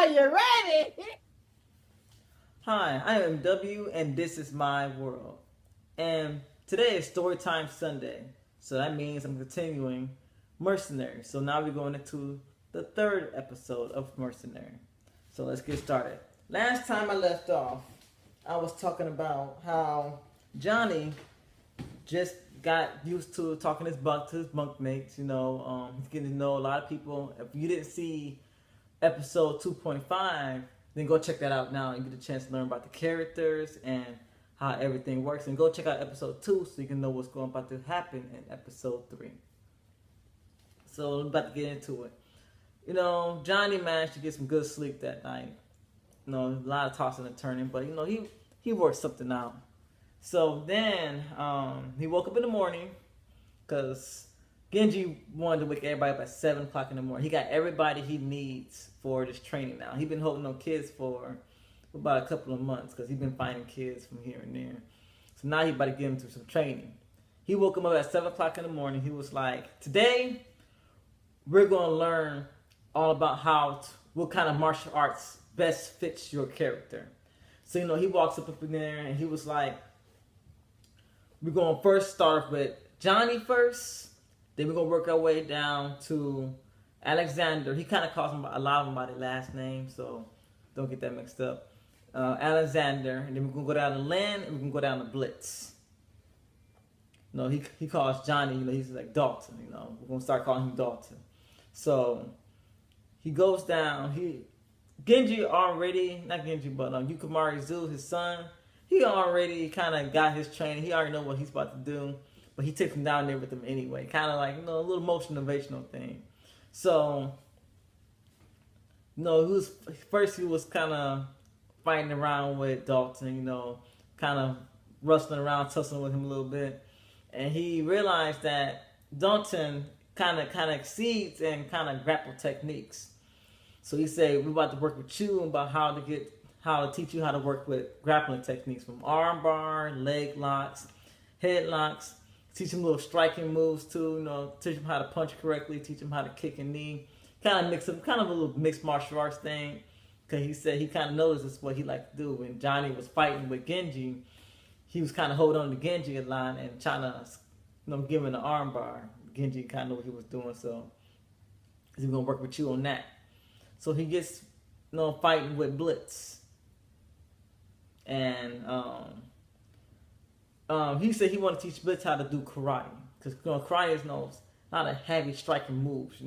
Are you ready? Hi, I am W, and this is my world. And today is Storytime Sunday, so that means I'm continuing Mercenary. So now we're going into the third episode of Mercenary. So let's get started. Last time I left off, I was talking about how Johnny just got used to talking to his bunkmates. He's getting to know a lot of people. If you didn't see episode 2.5, then go check that out now and get a chance to learn about the characters and how everything works. And go check out episode 2 so you can know what's about to happen in episode 3. So I'm about to get into it. Johnny managed to get some good sleep that night. A lot of tossing and turning, but he worked something out. So then he woke up in the morning because Genji wanted to wake everybody up at 7 o'clock in the morning. He got everybody he needs for this training now. He's been holding on kids for about a couple of months because he's been finding kids from here and there. So now he's about to get him through some training. He woke him up at 7 o'clock in the morning. He was like, today we're going to learn all about what kind of martial arts best fits your character. So, he walks up in there and he was like, we're going to first start with Johnny first. Then we're going to work our way down to Alexander. He kind of calls a lot of them by their last name, so don't get that mixed up. Alexander. And then we're going to go down to Lynn, and we're going to go down to Blitz. He calls Johnny, he's like Dalton, We're going to start calling him Dalton. So he goes down. Genji already, not Genji, but Yukimari-Zu, his son, he already kind of got his training. He already know what he's about to do. But he took him down there with him anyway. Kind of like, a little motivational thing. So, he was kind of fighting around with Dalton, kind of rustling around, tussling with him a little bit. And he realized that Dalton kind of exceeds in kind of grapple techniques. So he said, we're about to work with you about how to teach you how to work with grappling techniques from arm bar, leg locks, headlocks. Teach him little striking moves too, teach him how to punch correctly, teach him how to kick and knee. Kind of a little mixed martial arts thing. Because he said he kind of knows this is what he liked to do. When Johnny was fighting with Genji, he was kind of holding on to Genji a lot and trying to, give him the arm bar. Genji kind of knew what he was doing, so he's going to work with you on that. So he gets, fighting with Blitz. And, he said he wanted to teach Blitz how to do karate. Because karate is a lot of heavy striking moves,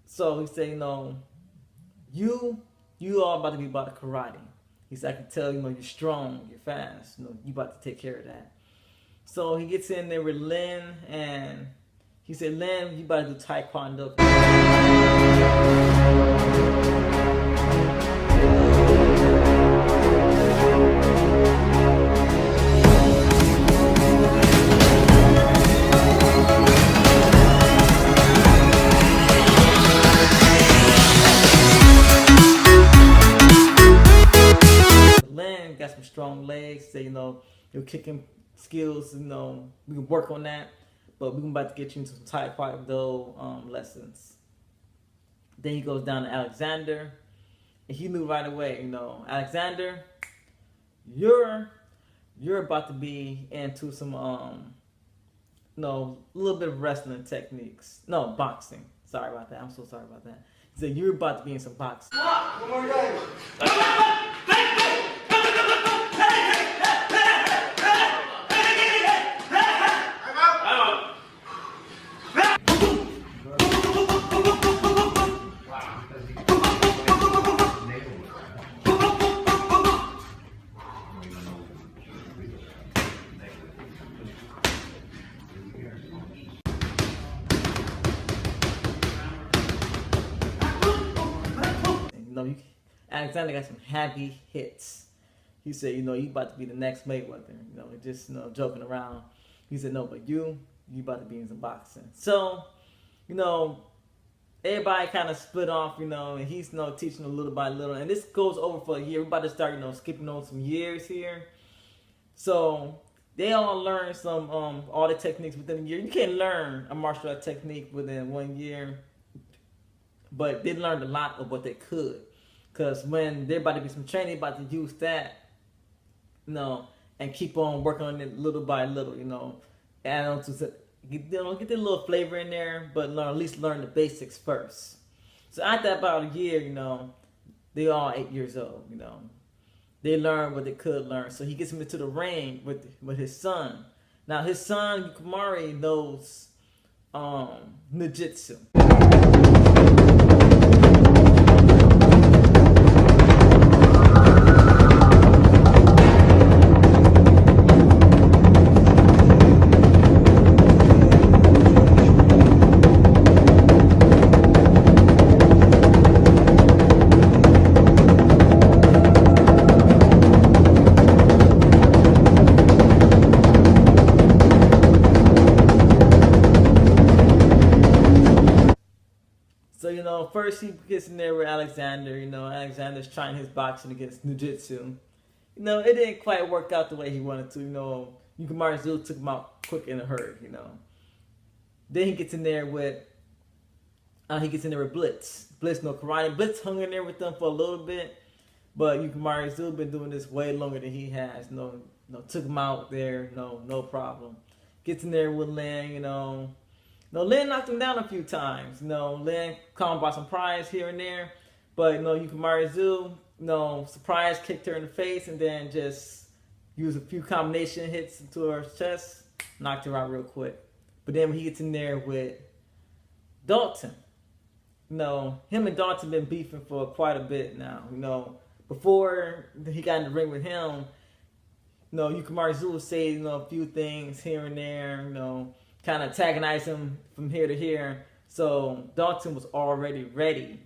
So he said, you all about to be about the karate. He said, I can tell, you're strong, you're fast, you about to take care of that. So he gets in there with Lin, and he said, Lin, you about to do Taekwondo. Got some strong legs, so your kicking skills, we can work on that. But we're about to get you into some Taekwondo lessons. Then he goes down to Alexander, and he knew right away, Alexander, you're about to be into some a little bit of wrestling techniques. No, boxing. Sorry about that. I'm so sorry about that. He said you're about to be in some boxing. One more game. Alexander got some heavy hits. He said, you about to be the next Mayweather. Just joking around. He said, no, but you about to be in some boxing. So, everybody kind of split off, and he's teaching a little by little. And this goes over for a year. We're about to start, skipping on some years here. So they all learn some all the techniques within a year. You can't learn a martial art technique within 1 year, but they learned a lot of what they could. Because when they're about to be some training, they're about to use that, and keep on working on it little by little, add on to get the little flavor in there, but at least learn the basics first. So after about a year, they all 8 years old, They learned what they could learn. So he gets him into the ring with his son. Now his son, Yukimari, knows Ninjutsu. So, first he gets in there with Alexander. Alexander's trying his boxing against Ninjutsu. It didn't quite work out the way he wanted to. Yukimari Zulu took him out quick in a hurry. Then he gets in there with Blitz. Blitz, karate. Blitz hung in there with them for a little bit, but Yukimari Zulu been doing this way longer than he has. Took him out there. No problem. Gets in there with Lin. Lin knocked him down a few times. Lin caught him by surprise here and there. But, Yukimari Zulu, surprise kicked her in the face and then just used a few combination hits into her chest. Knocked her out real quick. But then when he gets in there with Dalton, him and Dalton been beefing for quite a bit now. Before he got in the ring with him, Yukimari Zulu said, a few things here and there, kind of antagonize him from here to here. So Dalton was already ready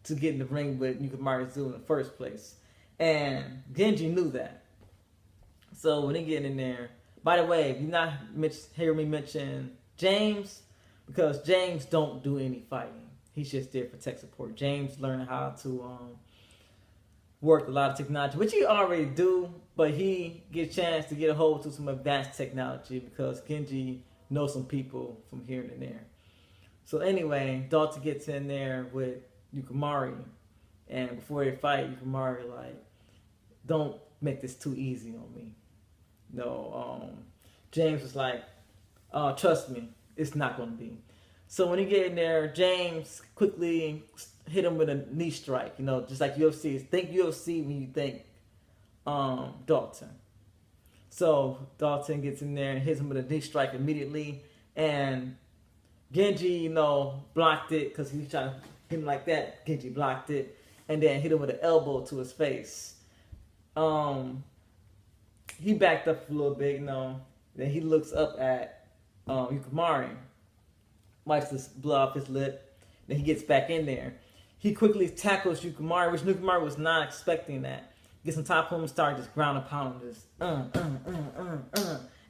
to get in the ring with Yukimari Zulu in the first place. And Genji knew that. So when they get in there, by the way, if you're not hearing me mention James, because James don't do any fighting. He's just there for tech support. James learned how to work a lot of technology, which he already do, but he gets a chance to get a hold to some advanced technology because Genji know some people from here and there. So anyway, Dalton gets in there with Yukimari, and before they fight, Yukimari don't make this too easy on me. James was like, trust me, it's not going to be. So when he get in there, James quickly hit him with a knee strike, just like UFC. Think UFC when you think Dalton. So Dalton gets in there and hits him with a knee strike immediately. And Genji, blocked it because he was trying to hit him like that. Genji blocked it and then hit him with an elbow to his face. He backed up a little bit, Then he looks up at Yukimari, wipes the blood off his lip. Then he gets back in there. He quickly tackles Yukimari, which Yukimari was not expecting that. Gets on top of him, start just ground and pound him, just and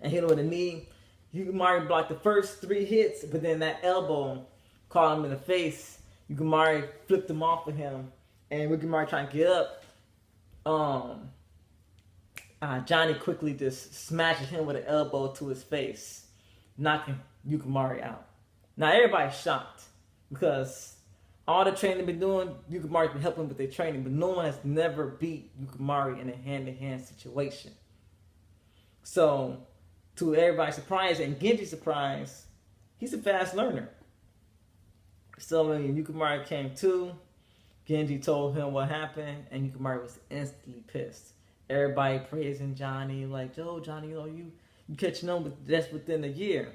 hit him with a knee. Yukimari blocked the first 3 hits, but then that elbow caught him in the face. Yukimari flipped him off of him, and Yukimari trying to get up. Johnny quickly just smashes him with an elbow to his face, knocking Yukimari out. Now everybody's shocked because all the training they've been doing, Yukimari's been helping with their training, but no one has never beat Yukimari in a hand-to-hand situation. So, to everybody's surprise and Genji's surprise, he's a fast learner. So when Yukimari came to, Genji told him what happened, and Yukimari was instantly pissed. Everybody praising Johnny, like, Johnny, you catching on, but that's within a year.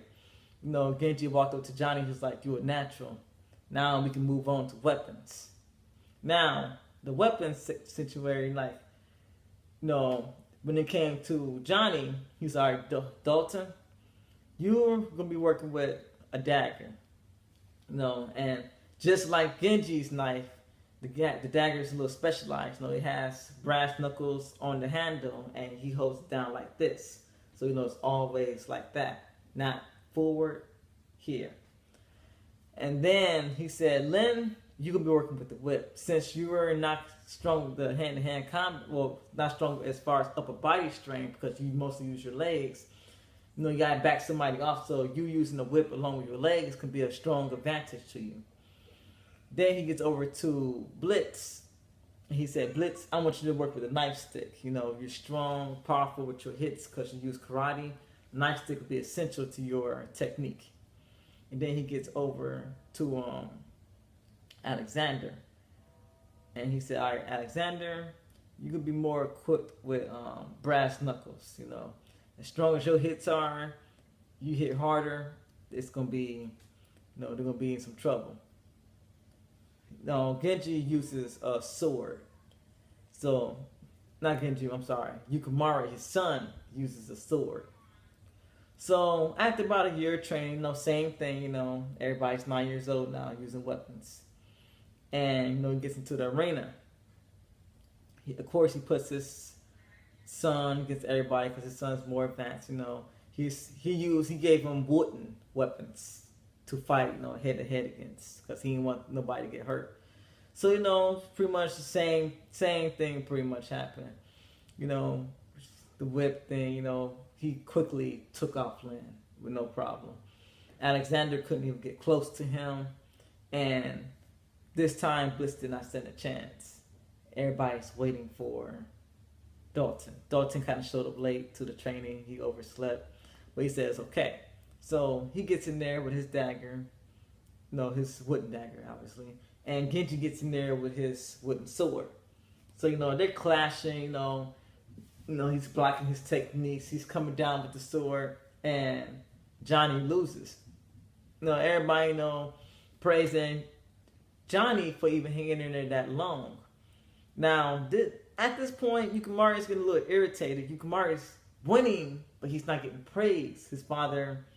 Genji walked up to Johnny, just like, you a natural. Now we can move on to weapons. Now, the weapons situation, when it came to Johnny, he was like, Dalton, you're going to be working with a dagger. And just like Genji's knife, the dagger is a little specialized. You know, it has brass knuckles on the handle, and he holds it down like this. So you know it's always like that, not forward here. And then he said, Lin, you can be working with the whip. Since you are not strong with the hand-to-hand combat, well, not strong as far as upper body strength because you mostly use your legs. You know, you gotta back somebody off, so you using the whip along with your legs can be a strong advantage to you. Then he gets over to Blitz. He said, Blitz, I want you to work with a knife stick. You know, you're strong, powerful with your hits because you use karate. Knife stick will be essential to your technique. And then he gets over to Alexander. And he said, all right, Alexander, you could be more equipped with brass knuckles. You know, as strong as your hits are, you hit harder, it's going to be, you know, they're going to be in some trouble. No, Genji uses a sword. So, not Genji, I'm sorry. Yukimura, his son, uses a sword. So, after about a year of training, you know, same thing, you know, everybody's 9 years old now using weapons. And, you know, he gets into the arena. Of course, he puts his son against everybody because his son's more advanced, you know. He gave him wooden weapons to fight, you know, head to head against, because he didn't want nobody to get hurt. So, you know, pretty much the same thing pretty much happened. You know, the whip thing, you know, he quickly took off Lin with no problem. Alexander couldn't even get close to him, and this time Blitz did not stand a chance. Everybody's waiting for Dalton. Dalton kind of showed up late to the training. He overslept, but he says, okay. So he gets in there with his dagger, no, his wooden dagger, obviously. And Genji gets in there with his wooden sword. So, you know, they're clashing, you know, he's blocking his techniques. He's coming down with the sword, and Johnny loses. You know, everybody, you know, praising Johnny for even hanging in there that long. Now, at this point, Yukimura is getting a little irritated. Yukimura is winning, but he's not getting praise. His father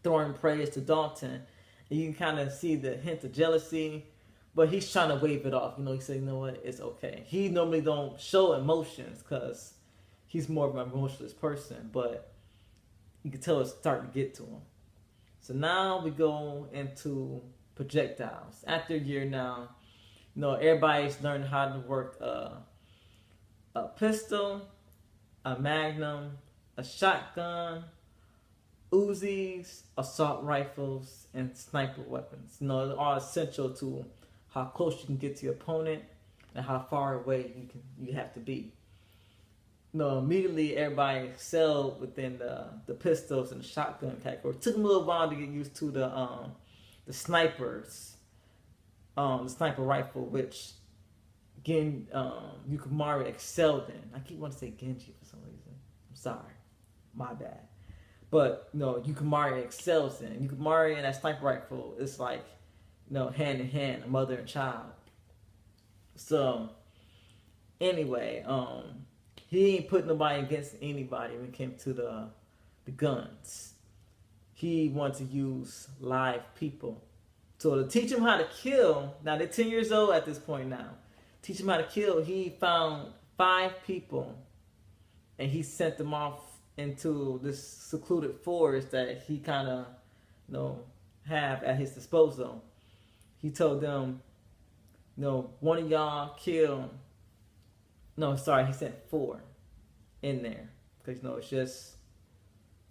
throwing praise to Dalton, and you can kind of see the hint of jealousy, but he's trying to wave it off. You know, he said, you know what, it's okay. He normally don't show emotions because he's more of an emotionless person, but you can tell it's starting to get to him. So now we go into projectiles. After a year now, you know, everybody's learned how to work a pistol, a magnum, a shotgun, Uzis, assault rifles, and sniper weapons. You know, they're all essential to how close you can get to your opponent and how far away you have to be. You know, immediately everybody excelled within the pistols and the shotgun category. It took them a little while to get used to the snipers, the sniper rifle, which again Yukimura excelled in. I keep wanting to say Genji for some reason. I'm sorry, my bad. But, you know, Yukimura excels in. Yukimura and that sniper rifle is like, you know, hand in hand, a mother and child. So, anyway, he ain't put nobody against anybody when it came to the guns. He wanted to use live people. So to teach him how to kill, now they're 10 years old at this point now. Teach him how to kill, he found 5 people and he sent them off into this secluded forest that he kind of, you know, have at his disposal. He told them, you know, one of y'all kill. No, sorry, he sent 4 in there because, you know, it's just,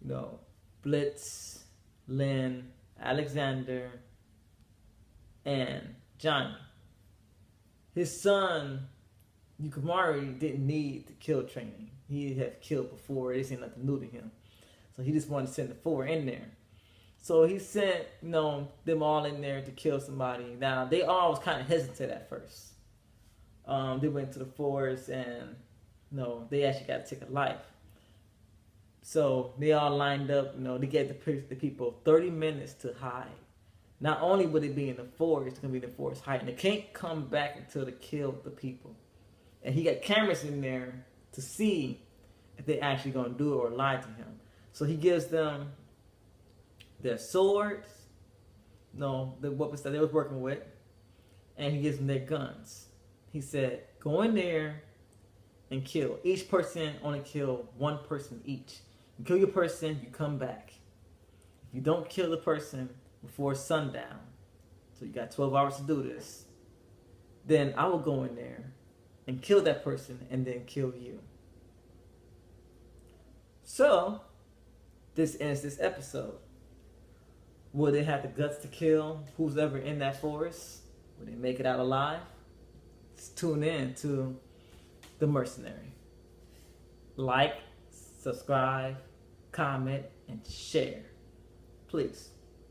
you know, Blitz, Lin, Alexander, and Johnny. His son Yukimura didn't need the kill training. He had killed before. It seemed nothing new to him. So he just wanted to send the 4 in there. So he sent, you know, them all in there to kill somebody. Now, they all was kind of hesitant at first. They went to the forest and, you know, they actually got to take a life. So they all lined up, you know, they gave the people 30 minutes to hide. Not only would it be in the forest, it's going to be in the forest hiding. They can't come back until they kill the people. And he got cameras in there to see if they actually going to do it or lie to him. So he gives them their swords, the weapons that they was working with, and he gives them their guns. He said, go in there and kill. Each person only kill one person each. You kill your person, you come back. If you don't kill the person before sundown, so you got 12 hours to do this, then I will go in there and kill that person and then kill you. So, this ends this episode. Will they have the guts to kill who's ever in that forest? Will they make it out alive? Just tune in to The Mercenary. Like, subscribe, comment, and share. Please,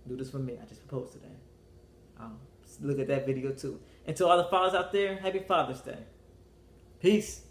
do this for me. I just proposed today. I'll look at that video too. And to all the fathers out there, happy Father's Day. Peace.